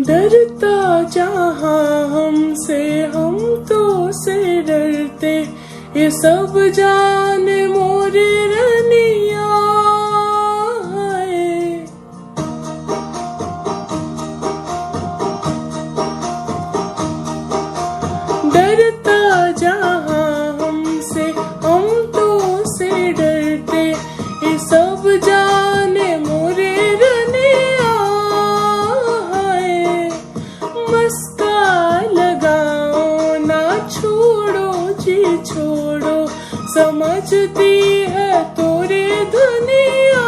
डरता जहाँ हमसे हम तो से डरते, ये सब जाने मोरे रनिया है। डरता जहाँ हमसे हम तो से डरते, ये सब जाने मोरे रनिया है। मस्का लगाओ ना छोड़ो जी छोड़ो, समझती है तोरे दुनिया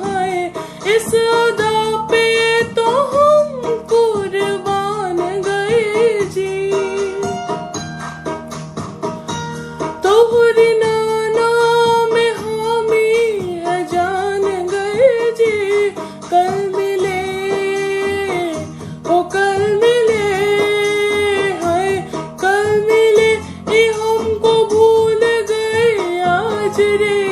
है। इस अदा पे तो हम कुर्बान गए जी, तोहरी नाना में हामी है जान गए जी। कल मिले ओ कल मिले है, कल मिले ये हमको भूल गए आज रे।